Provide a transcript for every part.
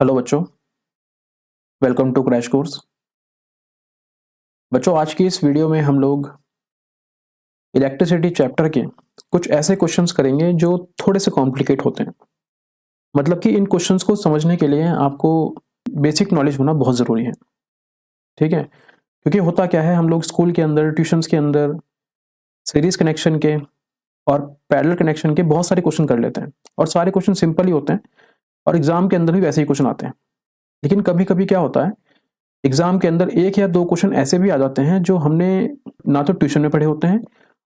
Hello बच्चों, welcome to crash course. बच्चों, आज की इस वीडियो में हम लोग इलेक्ट्रिसिटी चैप्टर के कुछ ऐसे क्वेश्चंस करेंगे जो थोड़े से कॉम्प्लिकेट होते हैं। मतलब कि इन क्वेश्चंस को समझने के लिए आपको बेसिक नॉलेज होना बहुत ज़रूरी है। ठीक है, क्योंकि होता क्या है, हम लोग स्कूल के अंदर, ट्यूशन्स के अंदर सीरीज कनेक्शन के और पैरेलल कनेक्शन के बहुत सारे क्वेश्चन कर लेते हैं और सारे क्वेश्चन सिंपल ही होते हैं और एग्जाम के अंदर भी वैसे ही क्वेश्चन आते हैं। लेकिन कभी कभी क्या होता है, एग्जाम के अंदर एक या दो क्वेश्चन ऐसे भी आ जाते हैं जो हमने ना तो ट्यूशन में पढ़े होते हैं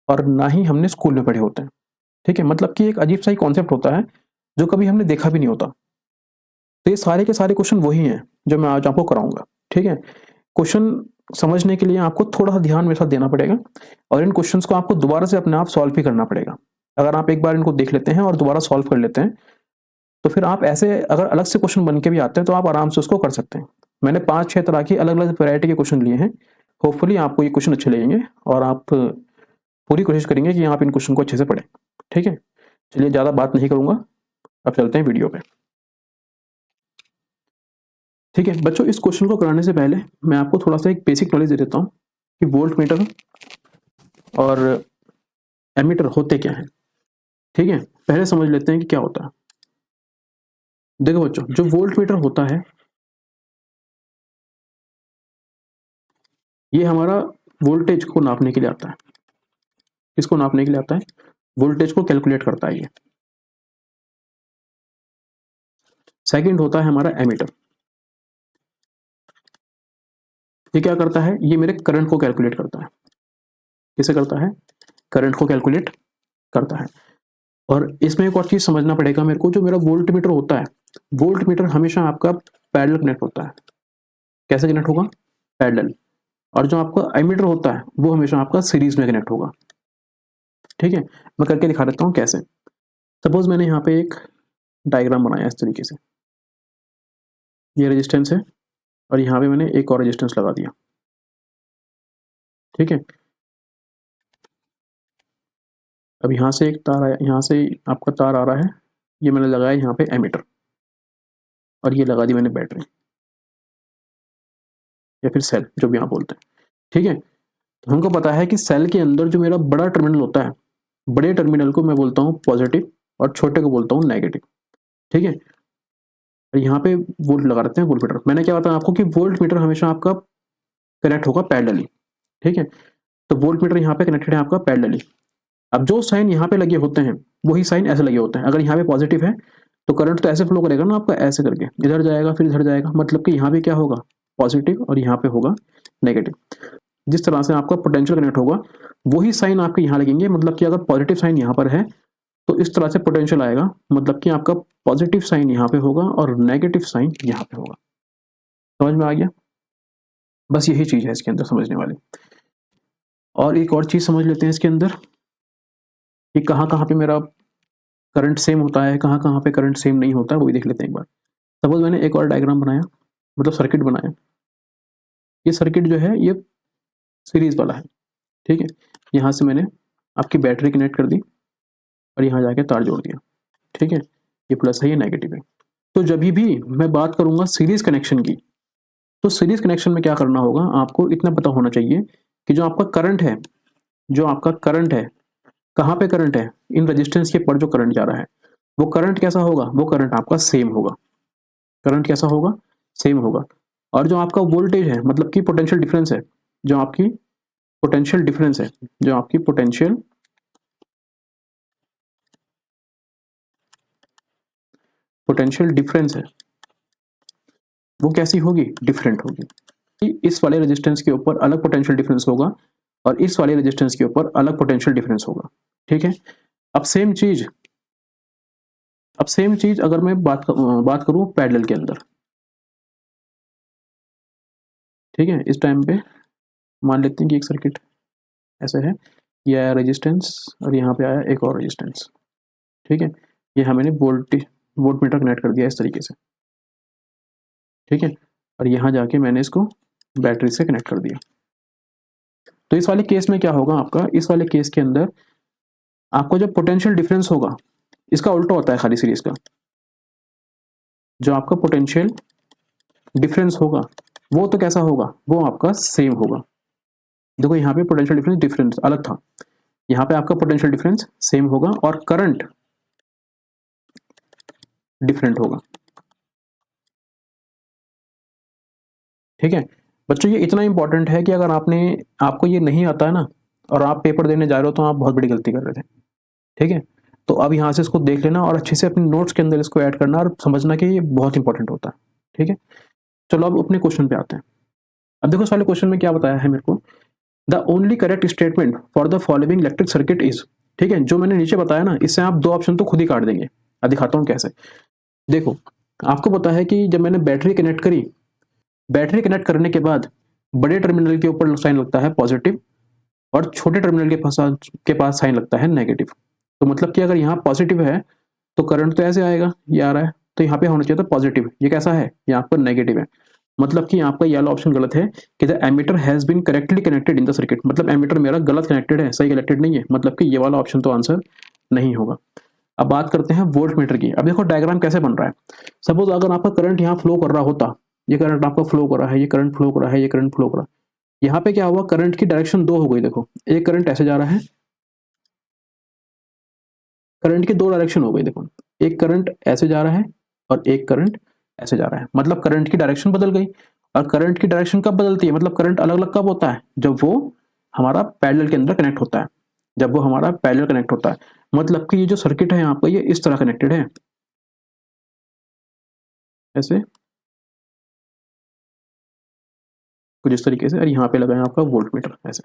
और ना ही हमने स्कूल में पढ़े होते हैं। ठीक है, मतलब कि एक अजीब सा ही कॉन्सेप्ट होता है जो कभी हमने देखा भी नहीं होता। तो ये सारे के सारे क्वेश्चन वही हैं जो मैं आज आपको कराऊंगा। ठीक है, क्वेश्चन समझने के लिए आपको थोड़ा सा ध्यान मेरे साथ देना पड़ेगा और इन क्वेश्चंस को आपको दोबारा से अपने आप सॉल्व भी करना पड़ेगा। अगर आप एक बार इनको देख लेते हैं और दोबारा सॉल्व कर लेते हैं तो फिर आप ऐसे अगर अलग से क्वेश्चन बन के भी आते हैं तो आप आराम से उसको कर सकते हैं। मैंने 5-6 तरह की अलग अलग वैरायटी के क्वेश्चन लिए हैं। होपफुली आपको ये क्वेश्चन अच्छे लगेंगे और आप पूरी कोशिश करेंगे कि आप इन क्वेश्चन को अच्छे से पढ़ें। ठीक है, चलिए ज़्यादा बात नहीं करूंगा, अब चलते हैं वीडियो पे। ठीक है बच्चों, इस क्वेश्चन को कराने से पहले मैं आपको थोड़ा सा एक बेसिक नॉलेज दे देता हूँ कि वोल्ट मीटर और एमीटर होते क्या हैं। ठीक है, पहले समझ लेते हैं कि क्या होता है। देखो बच्चों, जो वोल्ट मीटर होता है ये हमारा वोल्टेज को नापने के लिए आता है। किसको नापने के लिए आता है? वोल्टेज को कैलकुलेट करता है ये। सेकंड होता है हमारा एमीटर। ये क्या करता है? ये मेरे करंट को कैलकुलेट करता है। किसे करता है? करंट को कैलकुलेट करता है। और इसमें एक और चीज समझना पड़ेगा मेरे को, जो मेरा वोल्ट मीटर होता है, वोल्ट मीटर हमेशा आपका पैरेलल कनेक्ट होता है। कैसे कनेक्ट होगा? पैरेलल। और जो आपका एमीटर होता है वो हमेशा आपका सीरीज में कनेक्ट होगा। ठीक है, मैं करके दिखा देता हूँ कैसे। सपोज मैंने यहाँ पे एक डायग्राम बनाया इस तरीके से, ये रेजिस्टेंस है और यहाँ पे मैंने एक और रेजिस्टेंस लगा दिया। ठीक है, अब यहाँ से एक तार आया, यहाँ से आपका तार आ रहा है, ये मैंने लगाया यहाँ पे एमीटर और ये लगा दी मैंने बैटरी या फिर सेल, जो भी आप बोलते हैं। ठीक है, तो हमको पता है कि सेल के अंदर जो मेरा बड़ा टर्मिनल होता है, बड़े टर्मिनल को मैं बोलता हूँ पॉजिटिव और छोटे को बोलता हूँ नेगेटिव। ठीक है, और यहाँ पे वोल्ट लगा देते हैं, वोल्ट मीटर। मैंने क्या बताया आपको कि वोल्ट मीटर हमेशा आपका कनेक्ट होगा पैरेलली। ठीक है, तो वोल्ट मीटर यहाँ पे कनेक्टेड है आपका पैरेलली। अब जो साइन यहाँ पे लगे होते हैं वही साइन ऐसे लगे होते हैं। अगर यहाँ पे पॉजिटिव है तो करंट तो ऐसे फ्लो करेगा ना आपका, ऐसे करके इधर जाएगा फिर इधर जाएगा, मतलब कि यहाँ पे क्या होगा? पॉजिटिव और यहाँ पे होगा नेगेटिव। जिस तरह से आपका पोटेंशियल कनेक्ट होगा वही साइन आपके यहाँ लगेंगे। मतलब कि अगर पॉजिटिव साइन यहाँ पर है तो इस तरह से पोटेंशियल आएगा, मतलब कि आपका पॉजिटिव साइन यहाँ पे होगा और नेगेटिव साइन यहाँ पे होगा। समझ में आ गया? बस यही चीज है इसके अंदर समझने वाली। और एक और चीज समझ लेते हैं इसके अंदर कि कहाँ कहाँ पे मेरा करंट सेम होता है, कहाँ कहाँ पे करंट सेम नहीं होता है, वो भी देख लेते हैं एक बार। सपोज मैंने एक और डायग्राम बनाया, मतलब सर्किट बनाया। ये सर्किट जो है ये सीरीज वाला है। ठीक है, यहाँ से मैंने आपकी बैटरी कनेक्ट कर दी और यहाँ जाके तार जोड़ दिया। ठीक है, ये प्लस है ये नेगेटिव है। तो जब भी मैं बात करूंगा सीरीज कनेक्शन की, तो सीरीज कनेक्शन में क्या करना होगा, आपको इतना पता होना चाहिए कि जो आपका करंट है, जो आपका करंट है, कहाँ पे करंट है? इन रेजिस्टेंस के पर जो करंट जा रहा है वो करंट कैसा होगा? वो करंट आपका सेम होगा। करंट कैसा होगा? सेम होगा। और जो आपका वोल्टेज है, मतलब कि पोटेंशियल डिफरेंस है, जो आपकी पोटेंशियल डिफरेंस है, जो आपकी पोटेंशियल डिफरेंस है, वो कैसी होगी? डिफरेंट होगी। इस वाले रेजिस्टेंस के ऊपर अलग पोटेंशियल डिफरेंस होगा और इस वाले रेजिस्टेंस के ऊपर अलग पोटेंशियल डिफरेंस होगा। ठीक है, अब सेम चीज, अगर मैं बात करूं पैरेलल के अंदर। ठीक है, इस टाइम पे मान लेते हैं कि एक सर्किट ऐसे है, ये आया रेजिस्टेंस और यहाँ पे आया एक और रेजिस्टेंस। ठीक है, ये मैंने वोल्ट मीटर कनेक्ट कर दिया इस तरीके से। ठीक है, और यहाँ जाके मैंने इसको बैटरी से कनेक्ट कर दिया। तो इस वाले केस में क्या होगा आपका? इस वाले केस के अंदर आपको जब पोटेंशियल डिफरेंस होगा, इसका उल्टा होता है खाली सीरीज का। जो आपका पोटेंशियल डिफरेंस होगा वो तो कैसा होगा, वो आपका सेम होगा। देखो यहाँ पे पोटेंशियल डिफरेंस डिफरेंस अलग था, यहाँ पे आपका पोटेंशियल डिफरेंस सेम होगा और करंट डिफरेंट होगा। ठीक है बच्चों, ये इतना इंपॉर्टेंट है कि अगर आपको ये नहीं आता है ना और आप पेपर देने जा रहे हो तो आप बहुत बड़ी गलती कर रहे थे। ठीक है, तो अब यहाँ से इसको देख लेना और अच्छे से अपने नोट्स के अंदर इसको ऐड करना और समझना कि ये बहुत इंपॉर्टेंट होता है। ठीक है, चलो अब अपने क्वेश्चन पे आते हैं। अब देखो इस वाले क्वेश्चन में क्या बताया है मेरे को, the only correct statement for the following electric circuit is. ठीक है, जो मैंने नीचे बताया ना, इससे आप दो ऑप्शन तो खुद ही काट देंगे। अब दिखाता हूँ कैसे। देखो आपको पता है कि जब मैंने बैटरी कनेक्ट करी, बैटरी कनेक्ट करने के बाद बड़े टर्मिनल के ऊपर साइन लगता है पॉजिटिव और छोटे टर्मिनल के पास साइन लगता है नेगेटिव। तो मतलब कि अगर यहाँ पॉजिटिव है तो करंट तो ऐसे आएगा, ये आ रहा है, तो यहाँ पे होना चाहिए था पॉजिटिव। ये कैसा है, यहाँ पर नेगेटिव है। मतलब कि आपका ये वाला ऑप्शन गलत है कि the ammeter has been correctly connected in the circuit. मतलब एमीटर मेरा गलत कनेक्टेड है, सही कनेक्टेड नहीं है। मतलब कि ये वाला ऑप्शन तो आंसर नहीं होगा। अब बात करते हैं वोल्ट मीटर की। अब देखो डायग्राम कैसे बन रहा है। सपोज अगर आपका करंट यहाँ फ्लो कर रहा होता, ये करंट आपका फ्लो कर रहा है, ये करंट फ्लो कर रहा है, ये करंट फ्लो कर रहा है, यहाँ पे क्या हुआ, करंट की डायरेक्शन दो हो गई। देखो एक करंट ऐसे जा रहा है, करंट की दो डायरेक्शन हो गई। देखो एक करंट ऐसे जा रहा है और एक करंट ऐसे जा रहा है, मतलब करंट की डायरेक्शन बदल गई। और करंट की डायरेक्शन कब बदलती है, मतलब करंट अलग अलग कब होता है, जब वो हमारा पैरेलल के अंदर कनेक्ट होता है, जब वो हमारा पैरेलल कनेक्ट होता है। मतलब कि ये जो सर्किट है यहाँ पर, ये इस तरह कनेक्टेड है, ऐसे कुछ इस तरीके से। और यहाँ पे लगा है आपका वोल्ट मीटर ऐसे।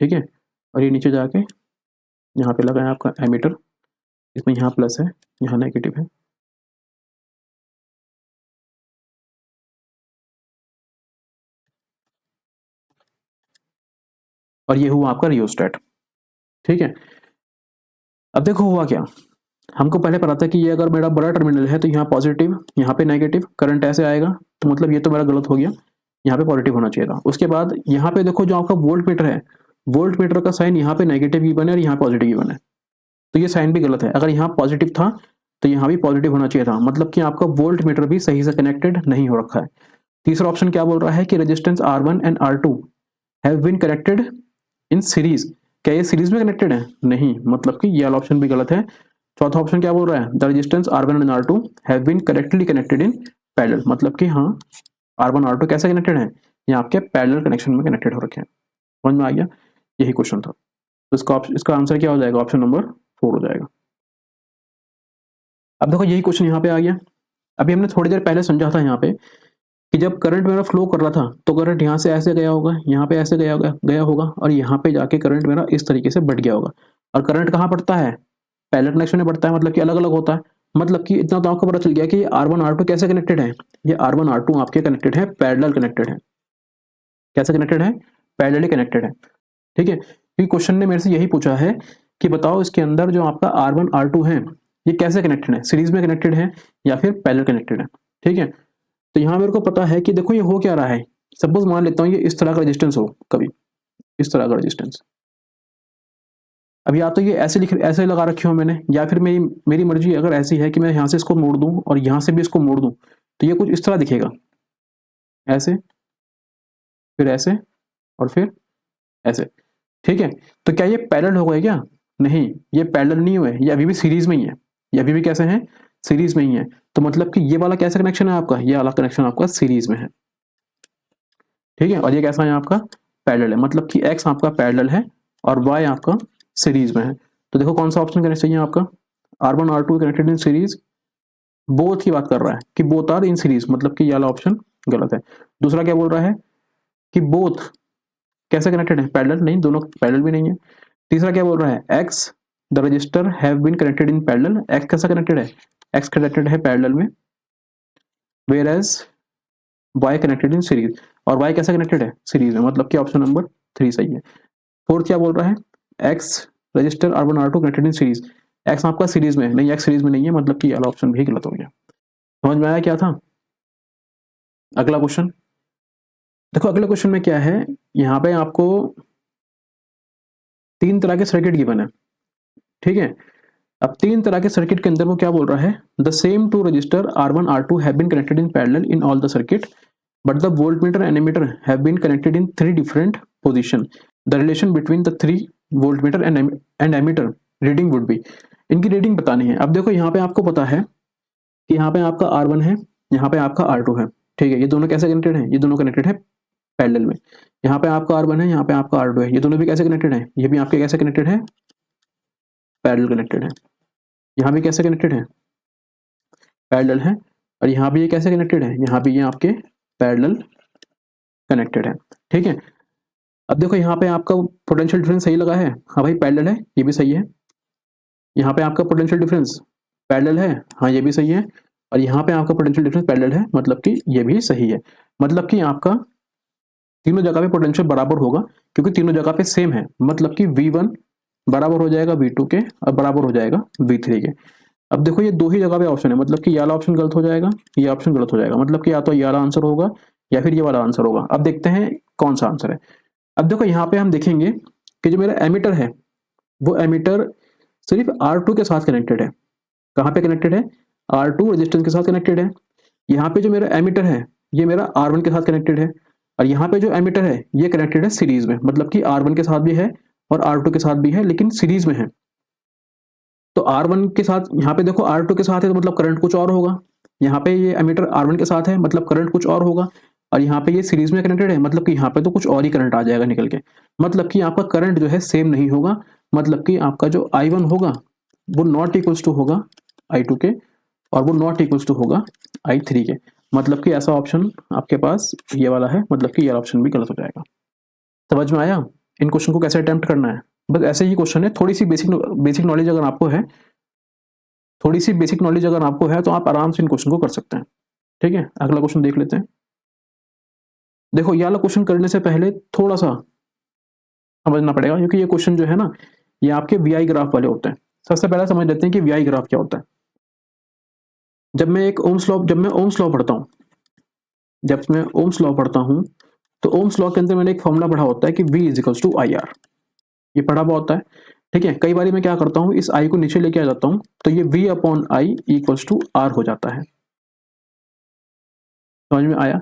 ठीक है, और ये नीचे जाके यहाँ पे लगा है आपका एमीटर, इसमें यहाँ प्लस है, यहाँ नेगेटिव है। और ये हुआ आपका रियोस्टेट। ठीक है, अब देखो हुआ क्या, हमको पहले पता था कि ये अगर मेरा बड़ा टर्मिनल है तो यहाँ पॉजिटिव, यहाँ पे नेगेटिव, करंट ऐसे आएगा, तो मतलब ये तो मेरा गलत हो गया, यहाँ पे पॉजिटिव होना चाहिए था। उसके बाद यहाँ पे देखो जो आपका वोल्ट मीटर है, वोल्ट मीटर का साइन यहाँ पे नेगेटिव ही बने और यहाँ पॉजिटिव ही बने, तो ये साइन भी गलत है। अगर यहाँ पॉजिटिव था तो यहाँ भी पॉजिटिव होना चाहिए था, मतलब कि आपका वोल्ट मीटर भी सही से कनेक्टेड नहीं हो रखा है। तीसरा ऑप्शन क्या बोल रहा है कि resistance R1 and R2 have been connected in series. क्या ये सीरीज में कनेक्टेड है, नहीं, मतलब कि ये वाला ऑप्शन भी गलत है। चौथा ऑप्शन क्या बोल रहा है, the resistance R1 and R2 have been correctly connected in parallel. मतलब कि हाँ R1 R2 कैसे कनेक्टेड है, ये आपके पैरेलल कनेक्शन में कनेक्टेड हो रखे हैं। समझ में आ गया, यही क्वेश्चन था। तो इसका आंसर क्या हो जाएगा, ऑप्शन नंबर 4 हो जाएगा। अब देखो यही क्वेश्चन यहाँ पे आ गया। अभी हमने थोड़ी देर पहले समझा था यहाँ पे कि जब करंट मेरा फ्लो कर रहा था तो करंट यहाँ से ऐसे गया होगा, यहाँ पे ऐसे गया होगा और यहाँ पे जाके करंट मेरा इस तरीके से बढ़ गया होगा। और करंट कहाँ पड़ता है, पैरेलल कनेक्शन में पड़ता है, मतलब कि अलग अलग होता है। मतलब कि इतना तो आपको पता चल गया कि R1 R2 कैसे कनेक्टेड है, ये R1 R2 आपके कनेक्टेड है, पैरेलल कनेक्टेड है। कैसे कनेक्टेड है, पैरेलली कनेक्टेड है। ठीक है, क्योंकि क्वेश्चन ने मेरे से यही पूछा है कि बताओ इसके अंदर जो आपका R1 R2 है ये कैसे कनेक्टेड है, सीरीज में कनेक्टेड है या फिर पैरेलल कनेक्टेड है। ठीक है, तो यहाँ मेरे को पता है कि देखो ये हो क्या रहा है। सपोज मान लेता हूँ ये इस तरह का रेजिस्टेंस हो, कभी इस तरह का रेजिस्टेंस। अब या तो ये ऐसे लगा रखी हो मैंने, या फिर मेरी मेरी मर्जी अगर ऐसी है कि मैं यहाँ से इसको मोड़ दूं और यहाँ से भी इसको मोड़ दूं, तो ये कुछ इस तरह दिखेगा, ऐसे, फिर ऐसे और फिर ऐसे। ठीक है, तो क्या ये पैरेलल हो गए क्या, नहीं, ये पैरेलल नहीं हुए, ये अभी भी सीरीज में ही है, ये अभी भी कैसे हैं, सीरीज में ही है। तो मतलब कि ये वाला कैसा कनेक्शन है आपका, ये वाला कनेक्शन आपका सीरीज में है। ठीक है, और ये कैसा है आपका पैरेलल है, मतलब कि x आपका पैरेलल है और y आपका सीरीज में है। तो देखो कौन सा ऑप्शन करना चाहिए आपका, R1 R2 connected in series, both की बात कर रहा है कि बोथ आर इन सीरीज, मतलब कि ये वाला ऑप्शन गलत है। दूसरा क्या बोल रहा है कि बोथ कैसे कनेक्टेड है, पैरेलल, नहीं, दोनों पैरेलल भी नहीं है। तीसरा क्या बोल रहा है, X the resistor have been connected in parallel, X कैसा कनेक्टेड है, एक्स कनेक्टेड है पैरेलल में, whereas Y connected in series, और वाई कैसा कनेक्टेड है, सीरीज में, मतलब कि ऑप्शन नंबर 3 सही है। फोर्थ क्या बोल रहा है, x register R1 R2 connected in series, x आपका सीरीज में नहीं, एक्स सीरीज में नहीं है, मतलब कि वाला ऑप्शन भी गलत हो गया। समझ में आया क्या था। अगला क्वेश्चन देखो, अगले क्वेश्चन में क्या है, यहाँ पे आपको 3 तरह के सर्किट गिवन है। ठीक है, अब तीन तरह के सर्किट के अंदर वो क्या बोल रहा है, the same two resistor R1 R2 have been connected in parallel in all the circuit but the voltmeter and ammeter have been connected in 3 different position, the relation between the 3 voltmeter and ammeter reading would be. इनकी reading बतानी है। अब देखो यहाँ पे आपको पता है कि यहाँ पे आपका R1 है, यहाँ पे आपका R2 है, ठीक है। ये दोनों कैसे कनेक्टेड है, ये दोनों कनेक्टेड है पैरेलल में। यहाँ पे आपका R1 है, यहाँ पे आपका R2 है, ये दोनों भी कैसे कनेक्टेड है, ये भी आपके कैसे कनेक्टेड है, पैरेलल कनेक्टेड है। यहाँ भी कैसे कनेक्टेड है, पैरेलल है। और यहाँ भी ये कैसे कनेक्टेड है, यहाँ भी ये आपके पैरेलल कनेक्टेड है, ठीक है। अब देखो यहाँ पे आपका पोटेंशियल डिफरेंस सही लगा है, हाँ भाई पैरेलल है, ये भी सही है। यहाँ पे आपका पोटेंशियल डिफरेंस पैरेलल है, हाँ ये भी सही है। और यहाँ पे आपका पोटेंशियल डिफरेंस पैरेलल है, मतलब कि ये भी सही है। मतलब कि आपका तीनों जगह पे पोटेंशियल बराबर होगा क्योंकि तीनों जगह पे सेम है। मतलब कि V1 बराबर हो जाएगा V2 के और बराबर हो जाएगा V3 के। अब देखो ये दो ही जगह पे ऑप्शन है, मतलब कि ये वाला ऑप्शन गलत हो जाएगा, ये ऑप्शन गलत हो जाएगा। मतलब कि या तो ये वाला आंसर होगा या फिर ये वाला आंसर होगा। अब देखते हैं कौन सा आंसर है। अब देखो यहाँ पे हम देखेंगे कि जो मेरा एमीटर है वो एमीटर सिर्फ R2 के साथ कनेक्टेड है। कहाँ पे कनेक्टेड है, R2 रेजिस्टेंस के साथ कनेक्टेड है। यहाँ पे जो मेरा एमीटर है ये मेरा R1 के साथ कनेक्टेड है और यहाँ पे जो एमीटर है ये कनेक्टेड है सीरीज में, मतलब कि R1 के साथ भी है और R2 के साथ भी है लेकिन सीरीज में है। तो R1 के साथ यहाँ पे देखो R2 के साथ है तो मतलब करंट कुछ और होगा, यहाँ पे ये एमीटर R1 के साथ है मतलब करंट कुछ और होगा, और यहाँ पे ये सीरीज में कनेक्टेड है मतलब कि यहाँ पे तो कुछ और ही करंट आ जाएगा निकल के। मतलब कि आपका करंट जो है सेम नहीं होगा, मतलब कि आपका जो I1 होगा वो नॉट इक्वल्स टू होगा I2 के और वो नॉट इक्वल्स टू होगा I3 के। मतलब कि ऐसा ऑप्शन आपके पास ये वाला है, मतलब कि ये ऑप्शन भी गलत हो जाएगा। समझ में आया इन क्वेश्चन को कैसे अटेम्प्ट करना है? बस ऐसे ही क्वेश्चन है, थोड़ी सी बेसिक नॉलेज अगर आपको है, थोड़ी सी बेसिक नॉलेज अगर आपको है तो आप आराम से इन क्वेश्चन को कर सकते हैं, ठीक है। अगला क्वेश्चन देख लेते हैं। देखो ये वाला क्वेश्चन करने से पहले थोड़ा सा समझना पड़ेगा क्योंकि ये क्वेश्चन जो है ना ये आपके VI ग्राफ वाले होते हैं। सबसे पहले समझ लेते हैं कि VI ग्राफ क्या होता है। जब मैं ओम्स लॉ पढ़ता हूँ, जब मैं ओम्स लॉ पढ़ता हूँ तो ओम्स लॉ के अंदर मैंने एक फॉर्मूला पढ़ा होता है कि V इज टू IR, ये पढ़ा हुआ होता है, ठीक है। कई बार मैं क्या करता हूँ इस I को नीचे लेके आ जाता हूँ तो ये V upon I equals to R हो जाता है। समझ में आया?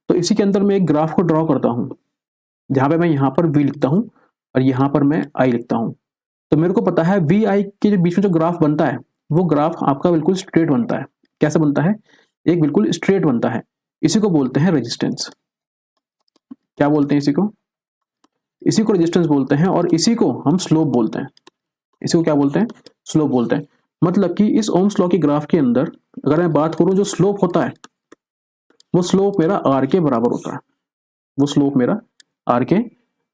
तो इसी के अंदर मैं एक ग्राफ को ड्रॉ करता हूँ जहाँ पे मैं यहाँ पर V लिखता हूँ और यहाँ पर मैं I लिखता हूँ। तो मेरे को पता है VI के जो बीच में जो ग्राफ बनता है वो ग्राफ आपका बिल्कुल स्ट्रेट बनता है। कैसे बनता है? एक बिल्कुल स्ट्रेट बनता है। इसी को बोलते हैं रेजिस्टेंस। क्या बोलते हैं इसी को? इसी को रेजिस्टेंस बोलते हैं और इसी को हम स्लोप बोलते हैं। इसी को क्या बोलते हैं? स्लोप बोलते हैं। मतलब कि इस ओम्स लॉ के ग्राफ के अंदर अगर मैं बात करूं जो स्लोप होता है वो स्लोप मेरा R के बराबर होता है, वो स्लोप मेरा R के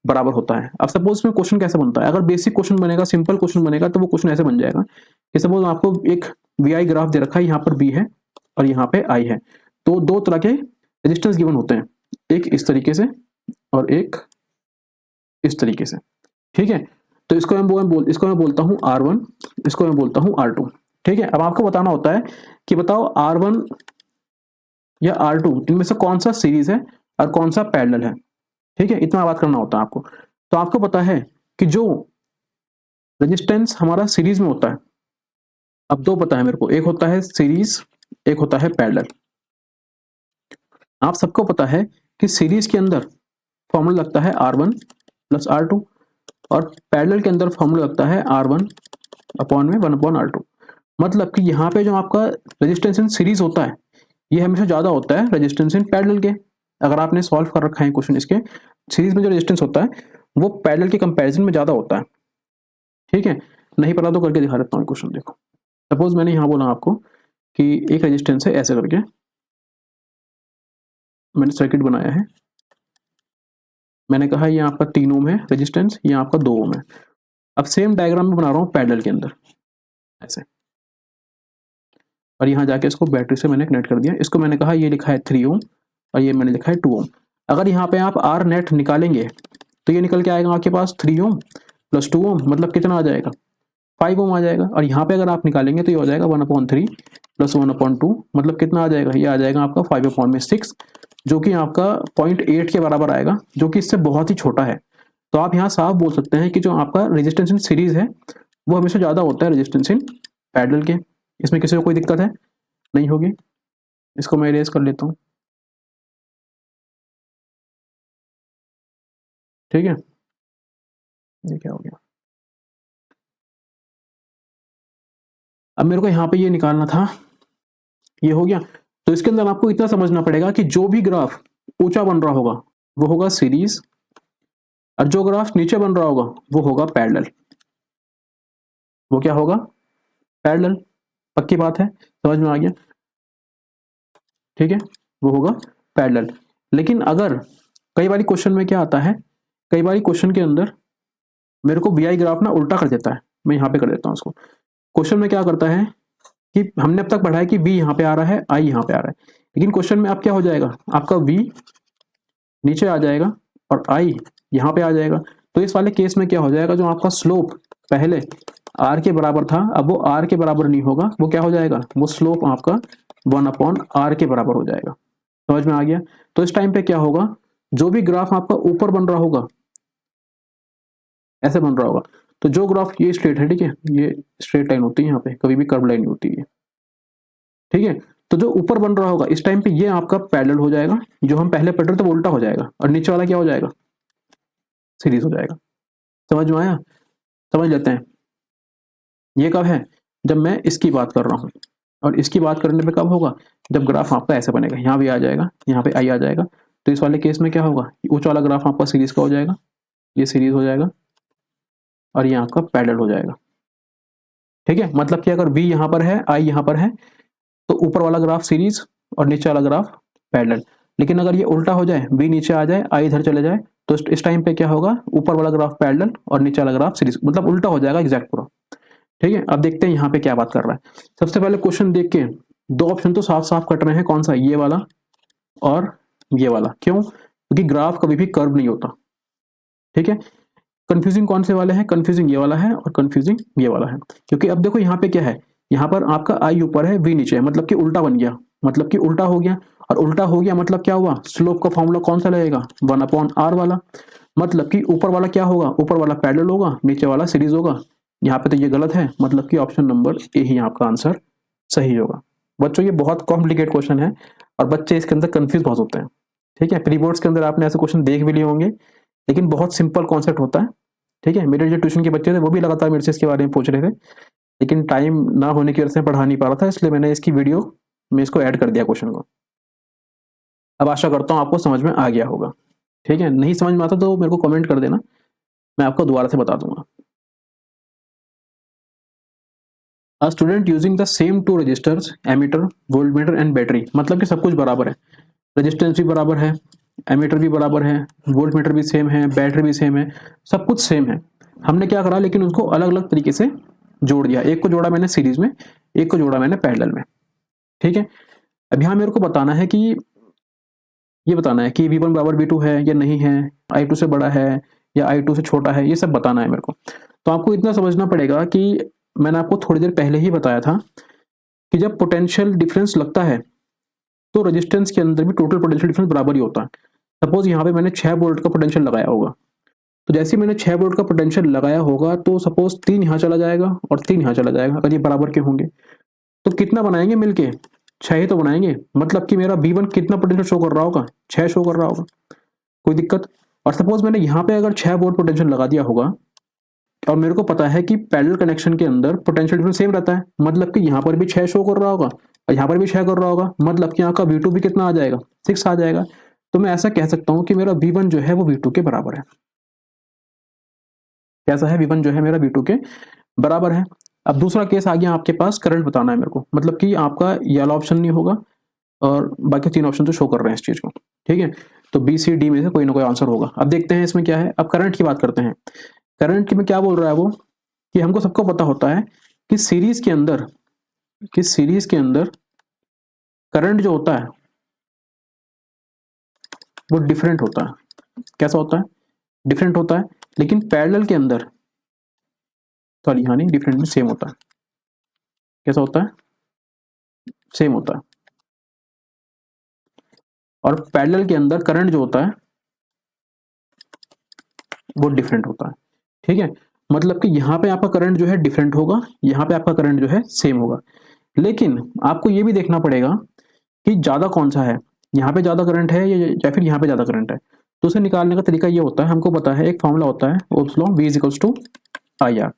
बराबर होता है। अब सपोज में क्वेश्चन कैसे बनता है, अगर बेसिक क्वेश्चन बनेगा, सिंपल क्वेश्चन बनेगा तो वो क्वेश्चन ऐसे बन जाएगा कि सपोज आपको एक VI ग्राफ दे रखा है, यहाँ पर V है और यहाँ पे I है। तो दो तरह के रेजिस्टेंस गिवन होते हैं, एक इस तरीके से और एक इस तरीके से, ठीक है। तो इसको मैं बोलता हूँ R1, इसको मैं बोलता हूँ R2, ठीक है। अब आपको बताना होता है कि बताओ R1 या R2 इनमें से कौन सा सीरीज है और कौन सा पैरेलल है, ठीक है। इतना बात करना होता है आपको। तो आपको पता है कि जो रेजिस्टेंस हमारा सीरीज में होता है, अब दो पता है मेरे को, एक होता है सीरीज, एक होता है पैरेलल। आप सबको पता है कि सीरीज के अंदर फॉर्मूला लगता है R1 प्लस R2 और पैरेलल के अंदर फॉर्मूला लगता है R1 अपॉन में 1 अपॉन R2। मतलब कि यहाँ पे जो आपका रेजिस्टेंस इन सीरीज होता है ये हमेशा ज्यादा होता है रेजिस्टेंस इन पैरेलल के। अगर आपने सॉल्व कर रखा है क्वेश्चन इसके, सीरीज में जो रेजिस्टेंस होता है वो पैरेलल के कंपैरिजन में ज्यादा होता है, ठीक है। नहीं पता तो करके दिखा देता हूँ क्वेश्चन। देखो सपोज मैंने यहाँ बोला आपको कि एक रेजिस्टेंस है, ऐसे करके मैंने सर्किट बनाया है। मैंने कहा ये आपका 3 ओम है रेजिस्टेंस, ये आपका 2 ओम है। अब सेम डायग्राम में बना रहा हूँ पैरेलल के अंदर ऐसे, और यहाँ जाके इसको बैटरी से मैंने कनेक्ट कर दिया। इसको मैंने कहा ये लिखा है 3 ओम और ये मैंने लिखा है 2 ओम। अगर यहाँ पे आप R नेट निकालेंगे तो ये निकल के आएगा आपके पास 3 ओम प्लस 2 ओम, मतलब कितना आ जाएगा? 5 ओम आ जाएगा। और यहाँ पे अगर आप निकालेंगे तो ये हो जाएगा 1/3 प्लस 1/2, मतलब कितना आ जाएगा? ये आ जाएगा आपका 5/6, जो कि आपका 0.8 के बराबर आएगा, जो कि इससे बहुत ही छोटा है। तो आप यहाँ साफ बोल सकते हैं कि जो आपका रेजिस्टेंस इन सीरीज है वो हमेशा ज्यादा होता है रेजिस्टेंस इन पैरेलल के। इसमें किसी को कोई दिक्कत है? नहीं होगी। इसको मैं इरेज कर लेता हूँ, ठीक है। ये क्या हो गया? अब मेरे को यहाँ पे ये निकालना था, ये हो गया। तो इसके अंदर आपको इतना समझना पड़ेगा कि जो भी ग्राफ ऊंचा बन रहा होगा वो होगा सीरीज, और जो ग्राफ नीचे बन रहा होगा वो होगा पैरेलल। वो क्या होगा? पैरेलल। पक्की बात है, समझ में आ गया, ठीक है। वो होगा पैरेलल। लेकिन अगर कई बार क्वेश्चन में क्या आता है, कई बार क्वेश्चन के अंदर मेरे को बीआई ग्राफ ना उल्टा कर देता है। मैं यहाँ पे कर देता हूँ उसको। क्वेश्चन में क्या करता है कि हमने अब तक पढ़ा है कि बी यहाँ पे आ रहा है, आई यहाँ पे आ रहा है, लेकिन क्वेश्चन में अब क्या हो जाएगा, आपका वी नीचे आ जाएगा और आई यहाँ पे आ जाएगा। तो इस वाले केस में क्या हो जाएगा, जो आपका स्लोप पहले आर के बराबर था, अब वो आर के बराबर नहीं होगा, वो क्या हो जाएगा, वो स्लोप आपका 1/r के बराबर हो जाएगा। समझ में आ गया? तो इस टाइम पे क्या होगा, जो भी ग्राफ आपका ऊपर बन रहा होगा, ऐसे बन रहा होगा, तो जो ग्राफ ये स्ट्रेट है, ठीक है, ये स्ट्रेट लाइन होती है, यहाँ पे कभी भी कर्व लाइन नहीं होती है, ठीक है। तो जो ऊपर बन रहा होगा इस टाइम पे ये आपका पैरेलल हो जाएगा, जो हम पहले पढ़ रहे थे वो उल्टा हो जाएगा, और नीचे वाला क्या हो जाएगा, सीरीज हो जाएगा। समझ में आया? समझ लेते हैं। ये कब है, जब मैं इसकी बात कर रहा हूँ, और इसकी बात करने पे कब होगा, जब ग्राफ आपका ऐसे बनेगा, यहाँ भी आ जाएगा, यहाँ पे आई आ जाएगा। तो इस वाले केस में क्या होगा, ऊंचा वाला ग्राफ आपका सीरीज का हो जाएगा, ये सीरीज हो जाएगा, और ये आपका पैरेलल हो जाएगा, ठीक है। मतलब कि अगर v यहाँ पर है, आई यहाँ पर है, तो ऊपर वाला ग्राफ सीरीज और नीचे वाला ग्राफ पैरेलल। लेकिन अगर ये उल्टा हो जाए, v नीचे आ जाए, आई इधर चले जाए, तो इस टाइम पे क्या होगा, ऊपर वाला ग्राफ पैरेलल और नीचे वाला ग्राफ सीरीज, मतलब उल्टा हो जाएगा एग्जैक्ट पूरा, ठीक है। अब देखते हैं यहाँ पे क्या बात कर रहा है। सबसे पहले क्वेश्चन देख के दो ऑप्शन तो साफ साफ कट रहे हैं, कौन सा, ये वाला और ये वाला। क्यों? क्योंकि ग्राफ कभी भी कर्व नहीं होता, ठीक है। कंफ्यूजिंग कौन से वाले हैं, कंफ्यूजिंग ये वाला है और कंफ्यूजिंग ये वाला है। क्योंकि अब देखो यहाँ पे क्या है, यहाँ पर आपका आई ऊपर है, वी नीचे है, मतलब कि उल्टा बन गया, मतलब कि उल्टा हो गया। और उल्टा हो गया मतलब क्या हुआ, स्लोप का फॉर्मूला कौन सा लगेगा, 1/r वाला। मतलब कि ऊपर वाला क्या होगा, ऊपर वाला पैरेलल होगा, नीचे वाला सीरीज होगा। यहाँ पे तो ये गलत है, मतलब कि ऑप्शन नंबर ए ही आपका आंसर सही होगा। बच्चों ये बहुत कॉम्प्लिकेट क्वेश्चन है, और बच्चे इसके अंदर कंफ्यूज बहुत होते हैं, ठीक है। प्री बोर्ड्स के अंदर आपने ऐसे क्वेश्चन देख भी लिए होंगे, लेकिन बहुत सिंपल कॉन्सेप्ट होता है, ठीक है। मेरे जो ट्यूशन के बच्चे थे वो भी लगातार मेरे से इसके बारे में पूछ रहे थे, लेकिन टाइम ना होने की वजह से पढ़ा नहीं पा रहा था, इसलिए मैंने इसकी वीडियो में इसको ऐड कर दिया क्वेश्चन को। अब आशा करता हूँ आपको समझ में आ गया होगा, ठीक है। नहीं समझ में आता तो मेरे को कमेंट कर देना, मैं आपको दोबारा से बता दूंगा। A student using the same two resistors, ammeter, voltmeter and battery, मतलब कि सब कुछ बराबर है, रेजिस्टेंस भी बराबर है, एमीटर भी बराबर है, वोल्टमीटर भी सेम है, बैटरी भी सेम है, सब कुछ सेम है। हमने क्या करा, लेकिन उसको अलग अलग तरीके से जोड़ दिया। एक को जोड़ा मैंने सीरीज में, एक को जोड़ा मैंने पैरेलल में, ठीक है। अब यहाँ मेरे को बताना है कि ये बताना है कि V1 बराबर V2 है या नहीं है, I2 से बड़ा है या I2 से छोटा है, ये सब बताना है मेरे को। तो आपको इतना समझना पड़ेगा कि मैंने आपको थोड़ी देर पहले ही बताया था कि जब पोटेंशियल डिफरेंस लगता है तो रेजिस्टेंस के अंदर भी टोटल पोटेंशियल डिफरेंस बराबर ही होता है। सपोज यहाँ पे मैंने 6 वोल्ट का पोटेंशियल लगाया होगा, तो जैसे ही मैंने 6 वोल्ट का पोटेंशियल लगाया होगा, तो सपोज 3 यहाँ चला जाएगा और 3 यहाँ चला जाएगा, अगर ये बराबर के होंगे तो कितना बनाएंगे मिलके, 6 ही तो बनाएंगे। मतलब कि मेरा V1 कितना पोटेंशियल शो कर रहा होगा, 6 शो कर रहा होगा, कोई दिक्कत। और सपोज मैंने यहाँ पे अगर 6 वोल्ट पोटेंशियल लगा दिया होगा, और मेरे को पता है कि पैरेलल कनेक्शन के अंदर पोटेंशियल डिफरेंस सेम रहता है, मतलब कि यहाँ पर भी 6 शो कर रहा होगा और यहाँ पर भी 6 कर रहा होगा, मतलब कि यहाँ का V2 भी कितना आ जाएगा, 6 आ जाएगा। तो मैं ऐसा कह सकता हूँ कि मेरा V1 जो है वो V2 के बराबर है। कैसा है, V1 जो है मेरा V2 के बराबर है। अब दूसरा केस आ गया, आपके पास करंट बताना है मेरे को, मतलब कि आपका ये वाला ऑप्शन नहीं होगा और बाकी 3 ऑप्शन तो शो कर रहे हैं इस चीज को, ठीक है। तो बी सी डी में से कोई ना कोई आंसर होगा। अब देखते हैं इसमें क्या है। अब करंट की बात करते हैं। करंट में क्या बोल रहा है वो, कि हमको सबको पता होता है कि सीरीज के अंदर करंट जो होता है वो डिफरेंट होता है। कैसा होता है, डिफरेंट होता है। लेकिन पैरेलल के अंदर, सॉरी हाँ नहीं, डिफरेंट में सेम होता है। कैसा होता है, सेम होता है। और पैरेलल के अंदर करंट जो होता है वो डिफरेंट होता है, ठीक है। मतलब कि यहाँ पे आपका करंट जो है डिफरेंट होगा, यहाँ पे आपका करंट जो है सेम होगा। लेकिन आपको ये भी देखना पड़ेगा कि ज़्यादा कौन सा है, यहाँ पे ज़्यादा करंट है या फिर यहाँ पे ज़्यादा करंट है। तो उसे निकालने का तरीका ये होता है, हमको पता है एक फॉर्मूला होता है Ohm's law, V is equals to I R.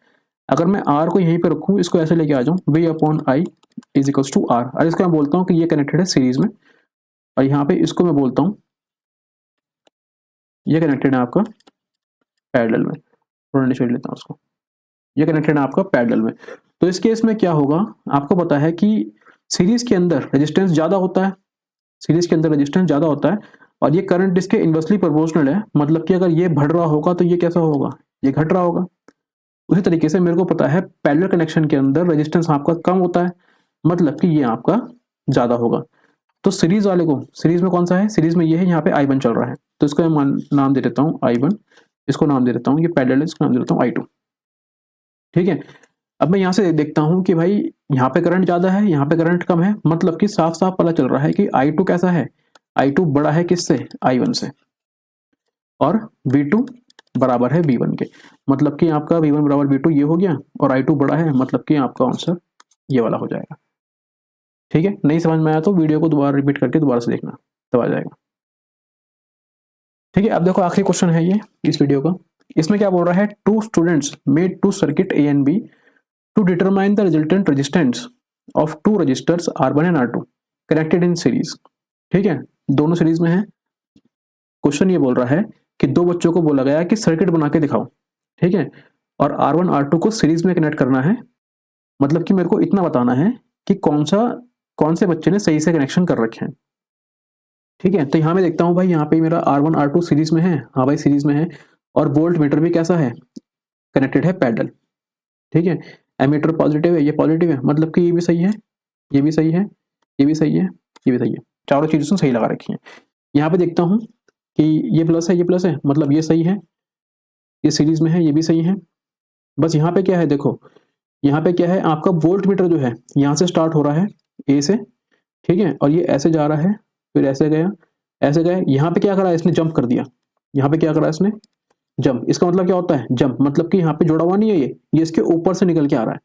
अगर मैं आर को यहीं पे रखूँ, इसको ऐसे लेके आ जाऊँ, V upon I is equals to R, और इसको मैं बोलता हूँ कि ये कनेक्टेड है सीरीज में, और यहाँ पे इसको मैं बोलता हूँ ये कनेक्टेड है आपका पैरेलल में। थोड़ा नीचे लेता हूँ उसको, ये कनेक्टेड है आपका पैरेलल में। तो इस केस में क्या होगा, आपको पता है कि सीरीज के अंदर रेजिस्टेंस ज़्यादा होता है, सीरीज के अंदर रेजिस्टेंस ज़्यादा होता है, और ये करंट इसके इन्वर्सली प्रोपोर्शनल है। मतलब कि अगर ये बढ़ रहा होगा तो ये कैसा होगा, ये घट रहा होगा। उसी तरीके से मेरे को पता है पैरेलल कनेक्शन के अंदर रेजिस्टेंस आपका कम होता है, मतलब कि ये आपका ज़्यादा होगा। तो सीरीज वाले को, सीरीज में कौन सा है, सीरीज में ये है, यहाँ पे I1 चल रहा है, तो इसको मैं नाम दे देता हूँ I1, इसको नाम दे देता हूँ, ये पैरेलल है, इसको नाम दे देता हूँ I2। ठीक है, अब मैं यहाँ से देखता हूँ कि भाई यहाँ पे करंट ज़्यादा है, यहाँ पे करंट कम है, मतलब कि साफ साफ पता चल रहा है कि I2 कैसा है, I2 बड़ा है किससे, I1 से, और V2 बराबर है V1 के। मतलब कि आपका V1 बराबर V2 ये हो गया, और I2 बड़ा है, मतलब कि आपका आंसर ये वाला हो जाएगा। ठीक है, नहीं समझ में आया तो वीडियो को दोबारा रिपीट करके दोबारा से देखना, तब आ जाएगा। ठीक है, अब देखो आखिरी क्वेश्चन है ये इस वीडियो का। इसमें क्या बोल रहा है, two students made two circuit A and B to determine the resultant resistance of two resistors R1 and R2 connected in series। ठीक है, दोनों सीरीज में है। क्वेश्चन ये बोल रहा है कि दो बच्चों को बोला गया है कि सर्किट बना के दिखाओ, ठीक है, और R1 R2 को सीरीज में कनेक्ट करना है। मतलब कि मेरे को इतना बताना है कि कौन से बच्चे ने सही से कनेक्शन कर रखे हैं। ठीक है, तो यहाँ मैं देखता हूँ भाई, यहाँ पे मेरा R1 R2 सीरीज में है, हाँ भाई सीरीज में है, और वोल्ट मीटर भी कैसा है, कनेक्टेड है पैरेलल। ठीक है, एमीटर पॉजिटिव है, ये पॉजिटिव है, मतलब कि ये भी सही है, ये भी सही है, ये भी सही है, ये भी सही है, चारों चीज़ें उसने सही लगा रखी हैं। यहाँ पे देखता हूँ कि ये प्लस है, ये प्लस है, मतलब ये सही है, ये सीरीज में है, ये भी सही है। बस यहाँ पे क्या है, देखो यहाँ पे क्या है, आपका वोल्ट मीटर जो है यहाँ से स्टार्ट हो रहा है ए से, ठीक है, और ये ऐसे जा रहा है, फिर ऐसे गया, ऐसे गया, यहाँ पे क्या करा इसने, जंप कर दिया। यहाँ पे क्या करा इसने, जंप। इसका मतलब क्या होता है, जंप मतलब कि यहाँ पे जुड़ा हुआ नहीं है, ये इसके ऊपर से निकल के आ रहा है,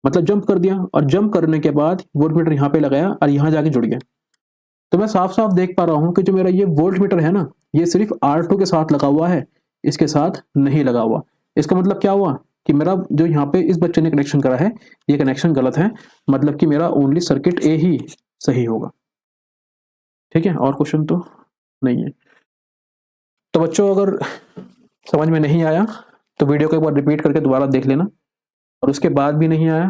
मतलब जंप कर दिया, और जंप करने के बाद वोल्ट मीटर यहाँ पे लगाया और यहाँ जाके जुड़ गया। तो मैं साफ साफ देख पा रहा हूँ कि जो मेरा ये वोल्ट मीटर है ना, ये सिर्फ R2 के साथ लगा हुआ है, इसके साथ नहीं लगा हुआ। इसका मतलब क्या हुआ कि मेरा जो यहाँ पे इस बच्चे ने कनेक्शन करा है, ये कनेक्शन गलत है, मतलब कि मेरा ओनली सर्किट ए ही सही होगा। ठीक है, और क्वेश्चन तो नहीं है। तो बच्चों अगर समझ में नहीं आया तो वीडियो को एक बार रिपीट करके दोबारा देख लेना, और उसके बाद भी नहीं आया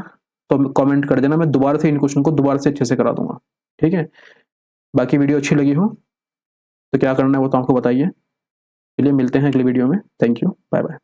तो कमेंट कर देना, मैं दोबारा से इन क्वेश्चन को दोबारा से अच्छे से करा दूंगा। ठीक है, बाकी वीडियो अच्छी लगी हो तो क्या करना है वो तो आपको बताइए। चलिए मिलते हैं अगली वीडियो में, थैंक यू, बाय बाय।